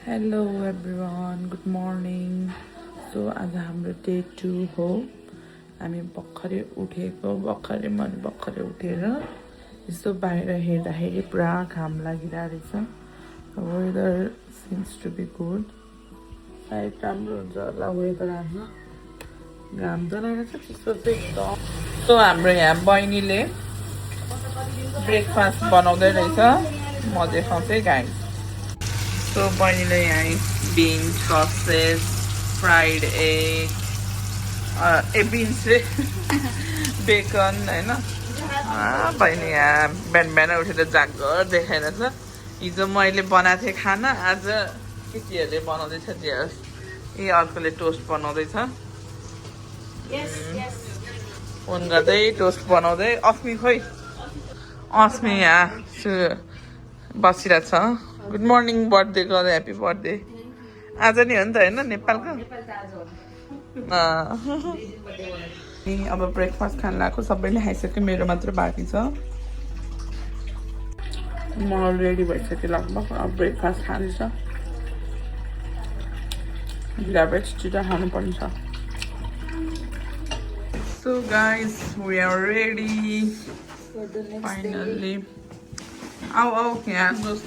Hello everyone good morning so आज हाम्रो day 2 हो हामी भर्खरै उठेको मैले भर्खरै उठेर यसो बाहिर हेर्दाखेरि पुरा घाम लागिरहेको रहेछ weather seems to be good सायद राम्रो हुन्छ होला वेदर आज घाम त लागेको छ त्यस्तो चाहिँ एकदम सो हाम्रो यहाँ बहिनीले ब्रेकफास्ट बनाउँदै रहेछ म देखाउँछु गाइस So, बहिनीले यहाँ beans, sausage, fried egg, beans रे bacon हैन बहिनी यहाँ बिहान उठेर जागर देखाइरहेछ हिजो मैले बनाएको थिएँ खाना आज केटीहरूले बनाउँदैछ जेस अर्कोले टोस्ट बनाउँदैछ फोन गर्दै टोस्ट बनाउँदै अस्मी खोइ अस्मी यहाँ बसिरहेछ गुड मर्निङ बर्थडे गर ह्याप्पी बर्थडे आज नि हो नि त होइन नेपालको अब ब्रेकफास्ट खान लाग्यो सबैले खाइसक्यो मेरो मात्र बाँकी छ म रेडी भइसक्यो लगभग अब ब्रेकफास्ट खाँदैछ ग्राभेज छिटो खानुपर्ने छ so guys we are ready finally आऊ आऊ यहाँ दोस्त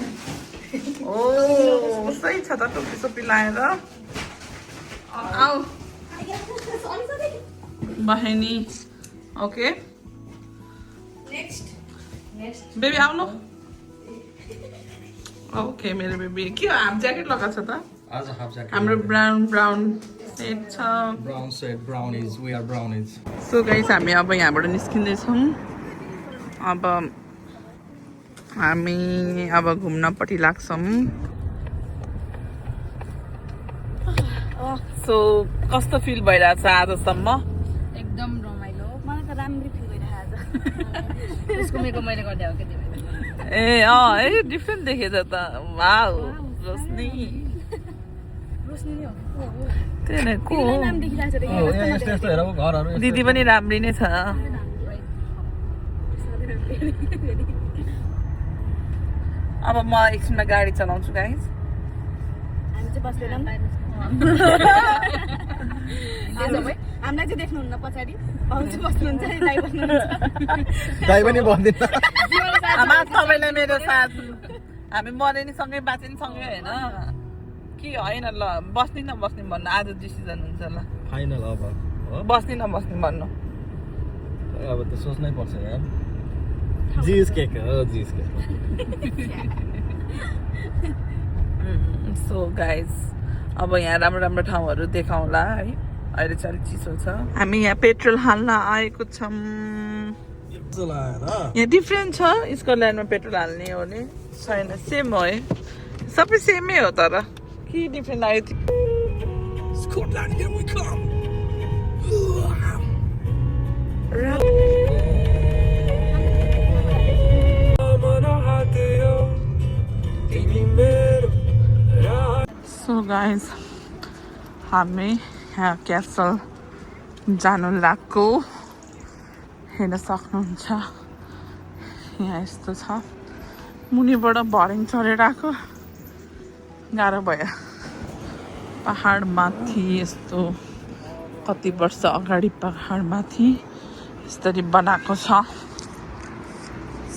ओ सही छ त टोपी सोपी लाएर आऊ बहिनी ओके बेबी आउनु ओके मेरो बेबी के हाफ ज्याकेट लगाएको छ त आज हाफ ज्याकेट हाम्रो ब्राउन सेट छ brown set brownies we are brownies so guys हामी अब यहाँबाट निस्किँदैछौँ अब हामी अब घुम्नपट्टि लाग्छौँ सो कस्तो फिल भइरहेछ आजसम्म एकदम रमाइलो मलाई त राम्रो फिल भइरहेको आज उसको मेकअप मैले गर्दै हो के ए है डिफ्रेन्ट देखेछ त वाउ रोशनी रोशनी नै हो त्यही नै को तिमीलाई नाम देखिरहेको छ यस्तो यस्तो हेर घरहरू दिदी पनि राम्री नै छ अब म एकछिनमा गाडी चलाउँछु गाइस हामी चाहिँ बस्दैन हामीलाई चाहिँ देख्नुहुन्न पछाडि भाउ चाहिँ बस्नुहुन्छ दाइ बस्नुहुन्छ दाइ पनि बन्दिन आमा सबैलाई मेरो साथ हामी मरे नि सँगै बाँचे नि सँगै होइन कि होइन ल बस्ने नबस्ने भन्नु आज डिसिजन हुन्छ ल फाइनल अब बस्ने नबस्ने भन्नु अब त सोच्नै पर्छ यार जीस केक हो जीस केक सो गाइस अब यहाँ राम्रो राम्रो ठाउँहरू देखाउँला है अहिले चाहिँ अलिक चिसो छ हामी यहाँ पेट्रोल हाल्न आएको छौँ यहाँ डिफ्रेन्ट छ स्कटल्यान्डमा पेट्रोल हाल्ने हो भने छैन सेम हो है सबै सेमै हो तर के डिफ्रेन्ट आयो Scotland here we come so guys हामी यहाँ क्यासल जानु लाग्यो हेर्न सक्नुहुन्छ यहाँ यस्तो छ मुनिबाट भर्याङ चढेर आएको गाह्रो भयो पहाडमाथि यस्तो कति वर्ष अगाडि पहाडमाथि यसरी बनाएको छ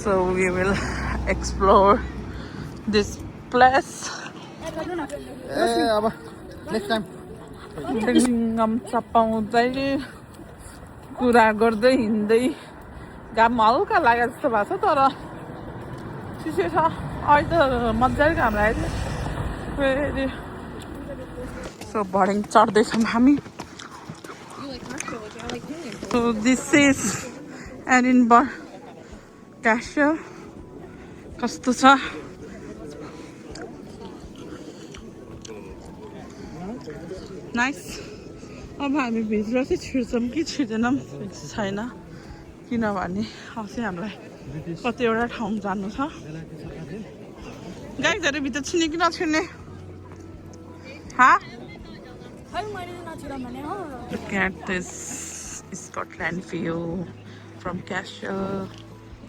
so we will explore this place अब नेक्स्ट टाइम सिङ्गम चपाउँदै कुरा गर्दै हिँड्दै घाम हल्का लागेको जस्तो भएको छ तर चिसो छ अहिले त मजाले घाम लागेको थियो फेरि सो भर्याङ चढ्दैछौँ हामी so this is Edinburgh Castle कस्तो छ नाइस अब हामी भित्र चाहिँ छिर्छौँ कि छिर्दैनौँ फिक्स छैन किनभने अझै हामीलाई कतिवटा ठाउँ जानु छ गाइजहरू भित्र छिर्ने कि नछिर्ने Look at this Scotland view from Cashel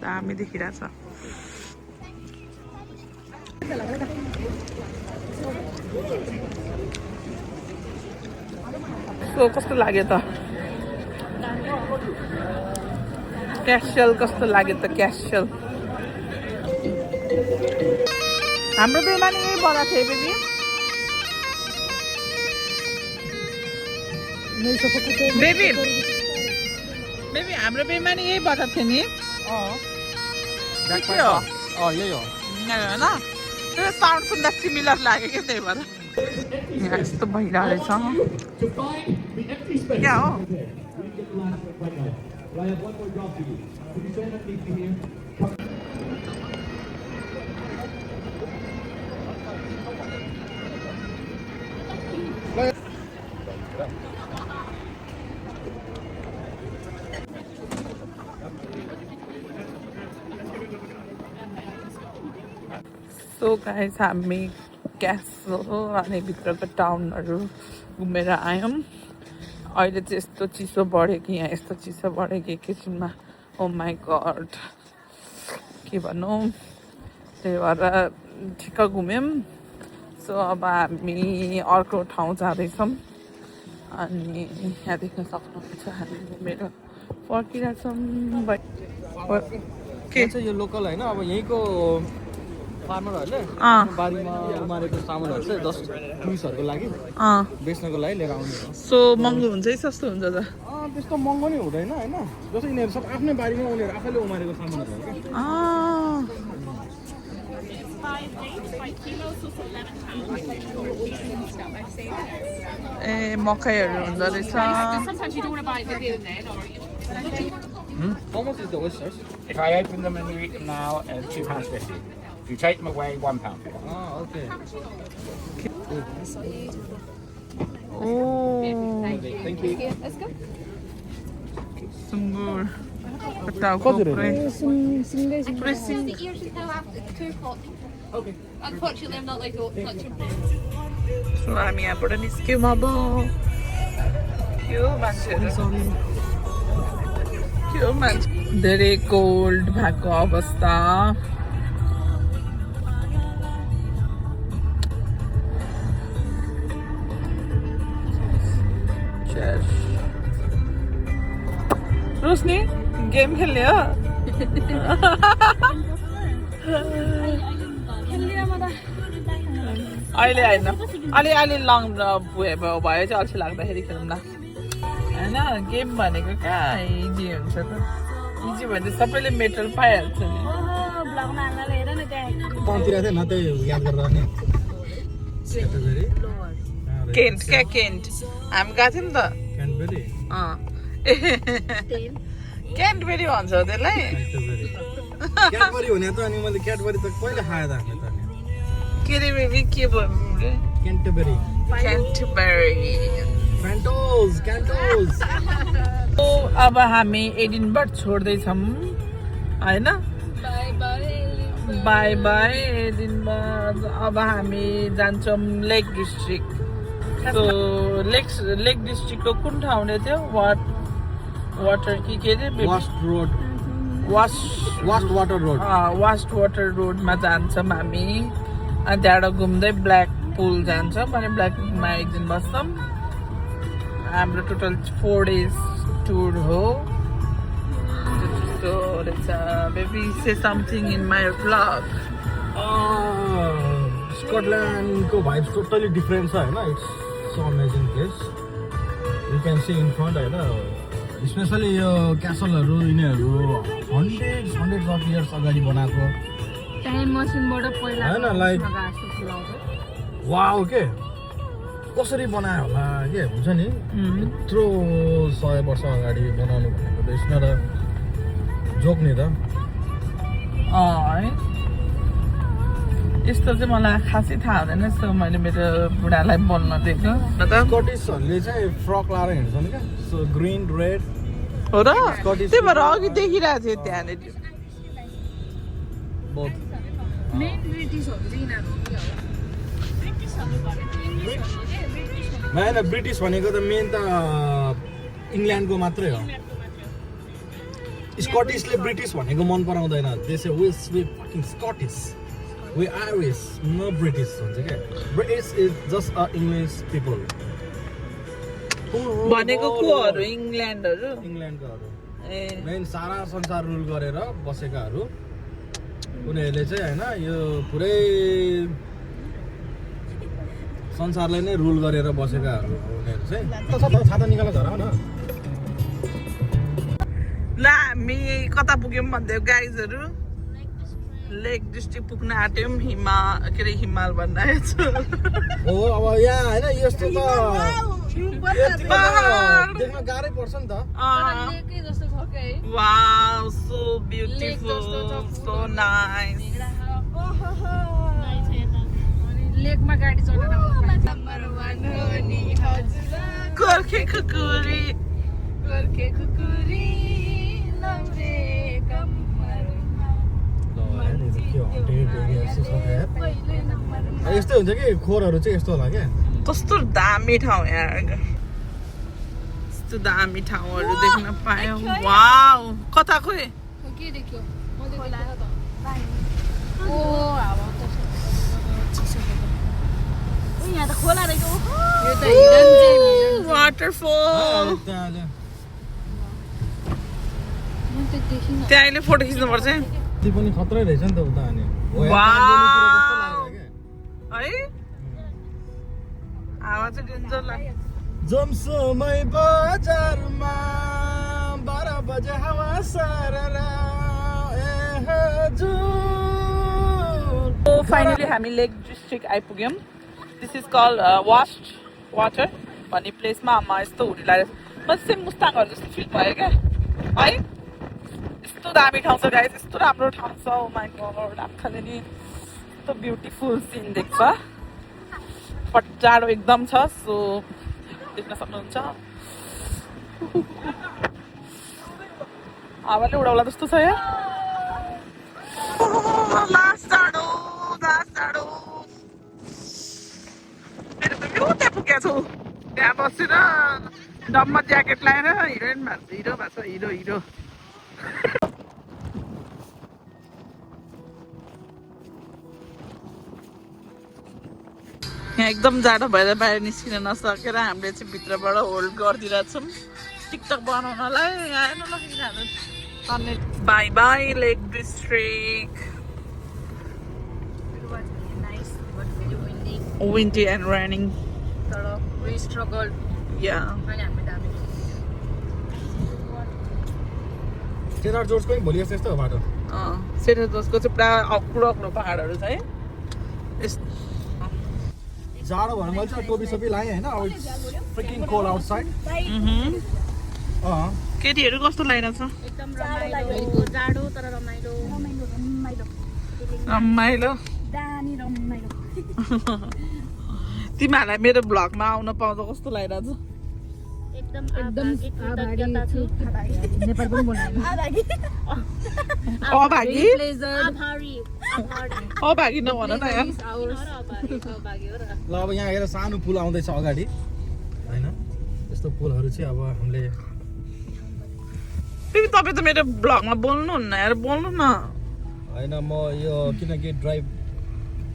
दामी देखिरहेछ सो कस्तो लाग्यो त क्यासल कस्तो लाग्यो त क्यासल हाम्रो बेमा नि यही बगा थियो बेबी बेबी बेबी हाम्रो बेमा नि यही बगा थियो नि के हो यही हो होइन त्यो साउन्ड सुन्दा सिमिलर लाग्यो क्या त्यही भएर यहाँ यस्तो भइरहेको रहेछ क्या हो सो गाइस हामी क्यासल अनि भित्रको टाउनहरू घुमेर आयौँ अहिले चाहिँ यस्तो चिसो बढ्यो कि यहाँ यस्तो चिसो बढ्यो कि एकैछिनमा ओ माई गड के भनौँ त्यही भएर ठिक्क घुम्यौँ सो अब हामी अर्को ठाउँ जाँदैछौँ अनि यहाँ देख्न सक्नुहुन्छ हामी घुमेर फर्किरहेछौँ के छ यो लोकल होइन अब यहीँको फार्मरहरूले बारीमा उमारेको चामलहरू चाहिँ जस्ट टुरिस्टहरूको लागि बेच्नको लागि लिएर आउने हो सो महँगो हुन्छ है सस्तो हुन्छ त त्यस्तो महँगो नै हुँदैन होइन जस्तै यिनीहरू सब आफ्नै बारीमा उनीहरू आफैले उमारेको सामानहरू हो ए मकैहरू हुँदो रहेछ How much is the oysters? If I open them and you eat them now, £2.50. If you take them away, £1. Ah, okay. Oh, Thank you. Let's go. sungur. Kataw ko pre. Pressing. The ears just now after 2 o'clock. Okay. Unfortunately, I'm not like your So हामी यहाँबाट निस्क्यौँ अब के मान्छे धेरै cold भएको अवस्था रोशनी game खेल्ने हो अहिले होइन अलि लङ भयो चाहिँ अल्छी लाग्दाखेरि खेलौँ न होइन गेम भनेको कहाँ इजी हुन्छ त इजी भने सबैले मेटल पाइहाल्छ नि केन्ट क्या केन्ट हामी गएको थियौँ नि त क्यान्टबेरी भन्छ हो त्यसलाई क्याडबरी हुने त अनि मैले क्याडबरी त कहिले खाएँ त हामीले त के अरे बेबी के भयो क्यान्टबेरी क्यान्टोज क्यान्टोज अब हामी एडिनबर्ग छोड्दैछौँ होइन बाई बाई एडिनबर्ग अब हामी जान्छौँ लेक डिस्ट्रिक्ट सो लेक डिस्ट्रिक्टको कुन ठाउँले थियो वाटर के अरे वास्ट वाटर रोडमा जान्छौँ हामी अनि त्यहाँबाट घुम्दै ब्ल्याक पुल जान्छौँ अनि ब्ल्याक पुलमा एक दिन बस्छौँ हाम्रो टोटल 4 days टुर हो त्यस्तो रहेछ baby say something in my vlog स्कटल्यान्डको भाइब्स टोटली डिफ्रेन्ट छ होइन it's so amazing place you can see in front होइन स्पेसली यो क्यासलहरू यिनीहरू हन्ड्रेड्स अफ इयर्स अगाडि बनाएको टाइम मसिनबाट पहिला होइन लाइक वाउ के कसरी बनायो होला के हुन्छ नि यत्रो 100 वर्ष अगाडि बनाउनु भनेको त इट्स नट अ जोक नि त है यस्तो चाहिँ मलाई खासै थाहा हुँदैन यस्तो मैले मेरो बुढालाई बोल्न दिएको स्कटिसहरूले चाहिँ फ्रक लाएर हिँड्छन् क्या सो ग्रिन रेड हो र त्यही भएर अघि देखिरहेको थियो त्यहाँनिर मेन ब्रिटिसहरू चाहिँ यिनीहरू होइन ब्रिटिस भनेको त मेन त इङ्ल्यान्डको मात्रै हो स्कटिसले ब्रिटिस भनेको मन पराउँदैन त्यसै we fucking Scottish we Irish no British भन्छ क्या British is just a English people भनेको कोहरू इङ्ल्यान्डहरू इङ्ल्यान्डकोहरू ए मेन सारा संसार रुल गरेर बसेकाहरू उनीहरूले चाहिँ होइन यो पुरै संसारलाई नै रुल गरेर बसेकाहरू हो उनीहरू चाहिँ छाता निकाल झर न ल हामी कता पुग्यौँ भन्दै गाइजहरू लेक डिस्ट्रिक्ट पुग्न आँट्यौँ के अरे हिमाल भनिरहेको छु हो अब यहाँ होइन यस्तो त देख्न गाह्रै पर्छ नि त लेकै जस्तो छ के है wow so beautiful so nice लेकमा गाडी चढेर गोर्खे खुकुरी यस्तै हुन्छ कि खोरहरू चाहिँ यस्तो होला क्या कस्तो दामी ठाउँ यार यस्तो दामी ठाउँहरू देख्न पायौँ वाउ कता खोइ के देख्यो म देख्दैन त ओ हावा त यहाँ त खोला रहेछ यो त हिडन चाहिँ वाटरफल म त देखिन त्यहाँ अहिले फोटो खिच्नुपर्छ है त्यो पनि खतरै रहेछ नि त उता अनि है हावा चाहिँ डेन्जर लाग्यो जमसोमै बजारमा 12 बजे हावा सररा फाइनली हामी लेक डिस्ट्रिक्ट आइपुग्यौँ this is call Wast Water भन्ने प्लेसमा आमा यस्तो हुरी लागेको म चाहिँ मुस्ताङहरू जस्तो फिल भयो क्या है यस्तो दामी ठाउँ छ गाइस यस्तो राम्रो ठाउँ छ ओ माई गॉड आँखाले नि यस्तो ब्युटिफुल सिन देख्छ जाडो एकदम छ सो देख्न सक्नुहुन्छ हावाले उडाउला जस्तो छ यहाँ लास्ट जाडो मेरो त ब्युटी पुगेको छु त्यहाँ बसेर डममा ज्याकेट लगाएर हिरोइन भएको छ हिरो यहाँ एकदम जाडो भएर बाहिर निस्किन नसकेर हामीले चाहिँ भित्रबाट होल्ड गरिदिरहेछौँ टिकटक बनाउनलाई आएन ल by by lake district windy and raining तर we struggled yeah अनि हामी दामी सेनार जोर्जको पनि भोलि यस्तो हो बाटो सेन्टर जसको चाहिँ पुरा अग्लो पहाडहरू छ है जाडो भएर मैले चाहिँ टोपी सोपी लगाएँ होइन अब फ्रिकिङ कोल्ड आउटसाइड केटीहरू कस्तो लागिरहेछ एकदम रमाइलो जाडो तर रमाइलो दामी रमाइलो तिमीहरूलाई मेरो भ्लगमा आउन पाउँदा कस्तो लागिरहेछ एकदम कृतज्ञता छु नेपाल पनि बोल्नु अभागी आभारी अभागी नभन न यार ल अब यहाँ हेर सानो पुल आउँदैछ अगाडि होइन यस्तो पुलहरू चाहिँ अब हामीले फेरि तपाईँ त मेरो भ्लगमा बोल्नुहुन्न यार बोल्नु न होइन म यो किनकि ड्राइभ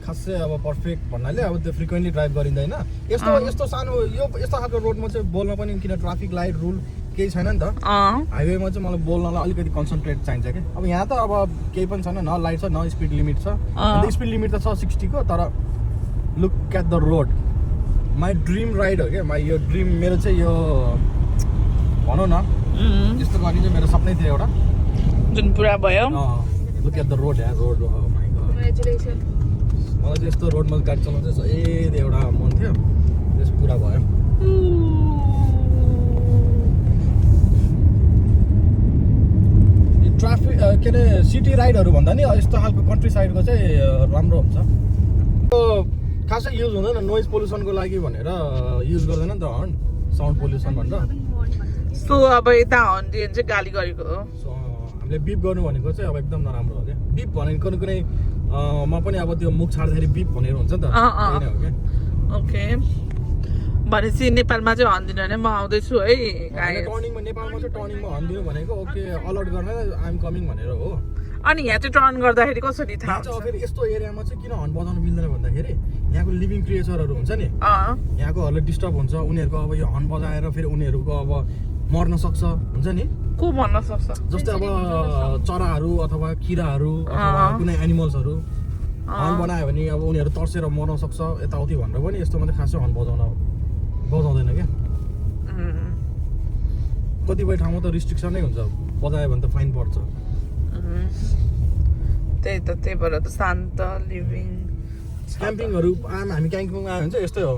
खासै अब पर्फेक्ट भन्नाले अब त्यो फ्रिक्वेन्टली ड्राइभ गरिँदैन यस्तो सानो यो यस्तो खालको रोडमा चाहिँ बोल्न पनि किन ट्राफिक लाइट रुल केही छैन नि त हाइवेमा चाहिँ मलाई बोल्नलाई अलिकति कन्सन्ट्रेट चाहिन्छ क्या अब यहाँ त अब केही पनि छैन न लाइट छ न स्पिड लिमिट छ स्पिड लिमिट त छ 60 को तर look at the road my dream ride हो क्या यो ड्रिम मेरो चाहिँ यो भनौँ न यस्तो गर्ने चाहिँ मेरो सपनै थियो एउटा जुन पुरा भयो look at the road road my god congratulation मलाई चाहिँ यस्तो रोडमा गाडी चलाउनु चाहिँ एउटा मन थियो त्यस पुरा भयो ट्राफिक के अरे सिटी राइडहरू भन्दा नि यस्तो खालको कन्ट्री साइडको चाहिँ राम्रो हुन्छ खासै युज हुँदैन नोइज पोल्युसनको लागि भनेर युज गर्दैन नि त हर्न साउन्ड पोल्युसन भनेर सो अब यता हर्न दियो भने चाहिँ गाली गरेको हो सो हामीले बिप गर्नु भनेको चाहिँ अब एकदम नराम्रो हो क्या बिप भनेको कुनै मा पनि अब त्यो मुख छाड्दाखेरि बिप भनेर हुन्छ नि त त्यही नै हो क्या ओके भनेपछि नेपालमा चाहिँ भन्दिनँ भने म आउँदैछु है गाइस। टर्निङमा नेपालमा चाहिँ टर्निङमा हन्दिनु भनेको ओके अलर्ट गर्न आइएम कमिङ भनेर हो। अनि यहाँ चाहिँ टर्न गर्दाखेरि कसरी थाहा यहाँ चाहिँ फेरि यस्तो एरियामा चाहिँ किन हर्न बजाउनु मिल्दैन भन्दाखेरि यहाँको लिभिङ क्रिएचरहरू हुन्छ नि, यहाँकोहरूले डिस्टर्ब हुन्छ। उनीहरूको अब यो हर्न बजाएर फेरि उनीहरूको अब मर्न सक्छ हुन्छ नि। को भन्न सक्छ? जस्तै अब चराहरू अथवा किराहरू अथवा कुनै एनिमल्सहरू हर्न बनायो भने अब उनीहरू तर्सेर मर्न सक्छ यताउति भनेर पनि यस्तोमा चाहिँ खासै हर्न बजाउँदैन क्या। कतिपय ठाउँमा त रिस्ट्रिक्सनै हुन्छ, बजायो भने त फाइन पर्छ। त्यही भएर त शान्त लिभिङ। क्याम्पिङहरू हामी कालिम्पोङमा आयो भने चाहिँ यस्तै हो,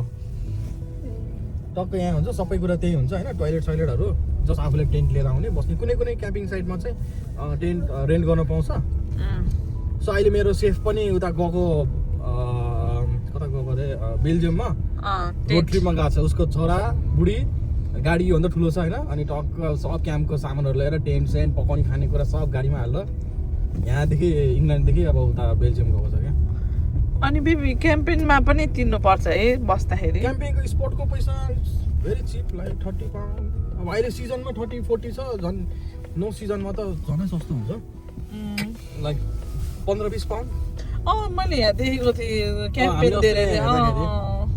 टक्क यहाँ हुन्छ सबै कुरा त्यही हुन्छ होइन। टोइलेट सइलेटहरू जस्ट आफूले टेन्ट लिएर आउने बस्ने। कुनै कुनै क्याम्पिङ साइटमा चाहिँ टेन्ट रेन्ट गर्न पाउँछ। सो अहिले मेरो सेफ पनि उता गएको कता गएको अरे बेल्जियममा रोड ट्रिपमा गएको छ। उसको छोरा बुढी गाडी योभन्दा ठुलो छ होइन, अनि टक्क सब क्याम्पको सामानहरू लिएर टेन्ट सेन्ट पकाउने खानेकुरा सब गाडीमा हालेर यहाँदेखि इङ्ल्यान्डदेखि अब उता बेल्जियम गएको छ क्या। अनि बेबी क्याम्पिङमा पनि तिर्नुपर्छ है बस्दाखेरि? क्याम्पिङको स्पटको पैसा भेरी चिप लाइक 30 पाउन्ड। अब अहिले सिजनमा 30-40 छ, झन् नो सिजनमा त झनै सस्तो हुन्छ लाइक 15-20 पाउन्ड। मैले यहाँ देखेको थिएँ क्याम्पिङ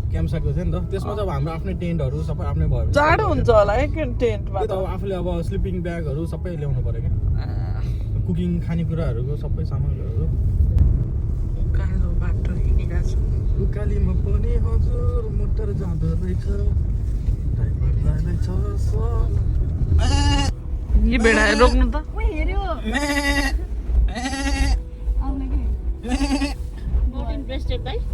क्याम्प साइटको थियो नि त, त्यसमा चाहिँ अब हाम्रो आफ्नै टेन्टहरू सबै आफ्नै भयो। जाडो हुन्छ होला है टेन्टमा त। अब आफूले अब स्लिपिङ ब्यागहरू सबै ल्याउनु पऱ्यो क्या, कुकिङ खानेकुराहरूको सबै सामानहरू। कालो बाटो हिँडिरहेको छु। उकालीमा पनि हजुर मोटर जाँदो रहेछ, ड्राइभर जाँदैछ यी बेडा रोक्नु त। Not interested, guys.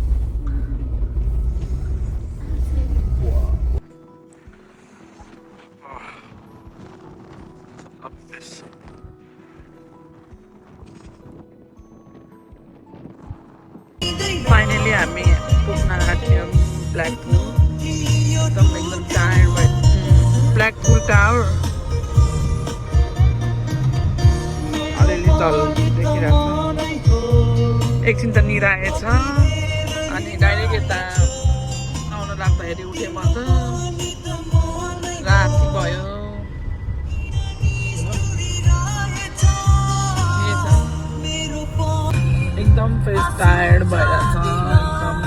फाइनली हामी पुग्न आँट्यौँ ब्ल्याकपुल। एकदम टायर्ड भयो। ब्ल्याकपुल टावर अलिअलि चल देखिरहेको छ। एकछिन त निराएछ अनि डाइरेक्ट यता आउनु लाग्दाखेरि उठेँ म त। राति भयो। एकदम फेस टायर्ड भइरहेछ एकदम।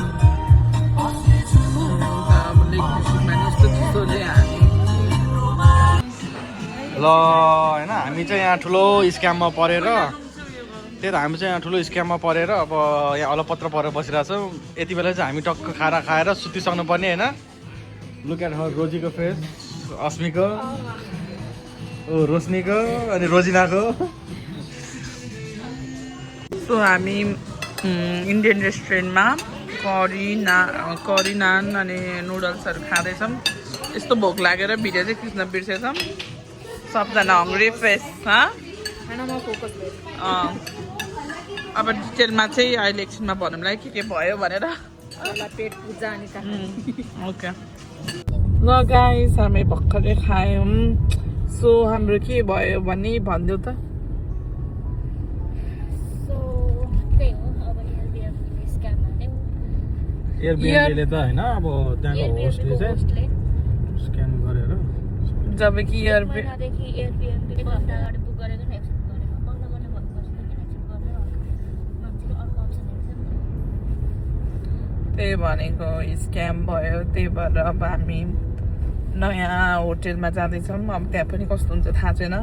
अब इलेक्ट्रिसिटीमा नि यस्तो चिसोले हामी ल होइन। हामी चाहिँ यहाँ ठुलो स्क्याममा परेर त्यही त हामी चाहिँ यहाँ ठुलो स्क्याममा परेर अब यहाँ अलपत्र परेर बसिरहेको छौँ। यति बेला चाहिँ हामी टक्क खाना खाएर सुतिसक्नु पर्ने होइन। लुक एट हर रोजीको फेस, अस्मीको, रोशनीको अनि रोजिनाको। सो हामी इन्डियन रेस्टुरेन्टमा करी नान अनि नुडल्सहरू खाँदैछौँ। यस्तो भोक लागेर भिडियो चाहिँ खिच्न बिर्सेछौँ। सबजना हङ्ग्री फेस। खानामा फोकस गर्नु। अब डिटेलमा चाहिँ अहिले एकछिनमा भनौँला के भयो भनेर। पेट पूजा अनि ओके ल गाइस, हामी भर्खरै खायौँ। सो हाम्रो के भयो भने भनिदेऊ त। एयरबिएनबीले त होइन अब त्यहाँको होस्टले चाहिँ स्क्यान गरेर जब कि त्यही भनेको स्क्याम भयो। त्यही भएर अब हामी नयाँ होटेलमा जाँदैछौँ। अब त्यहाँ पनि कस्तो हुन्छ थाहा छैन।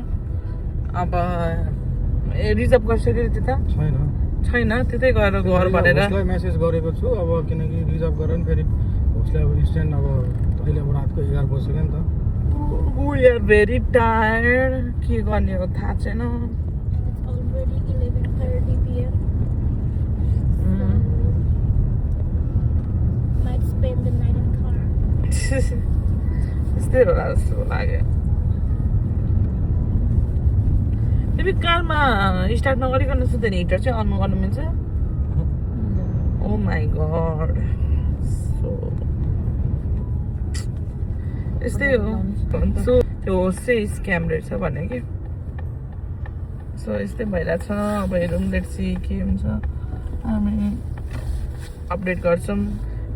अब रिजर्भ गरिसक्यो त्यता छैन, त्यतै गएर घर भनेर मेसेज गरेको छु। अब किनकि रिजर्भ गरेर नि फेरि होस्टले अब स्ट्यान्ड अब अहिले अब रातको 11 बजिसक्यो नि त। We are very tired. के गर्ने हो थाहा छैन। त्यस्तै होला जस्तो लाग्यो। तिमी कारमा स्टार्ट नगरिकन सुत्दैन, हिटर चाहिँ अन गर्नु मिल्छ? ओ माई गड। सो यस्तै हो। सो त्यो होस्ट चाहिँ स्क्याम रहेछ भने कि। सो यस्तै भइरहेछ। अब हेरौँ लेट्स सी के हुन्छ। हामी अपडेट गर्छौँ।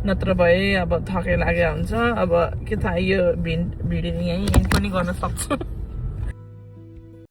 नत्र भए अब थकै लागे हुन्छ अब के थाहा यो भिडियो यहीँ एन्ड पनि गर्न सक्छु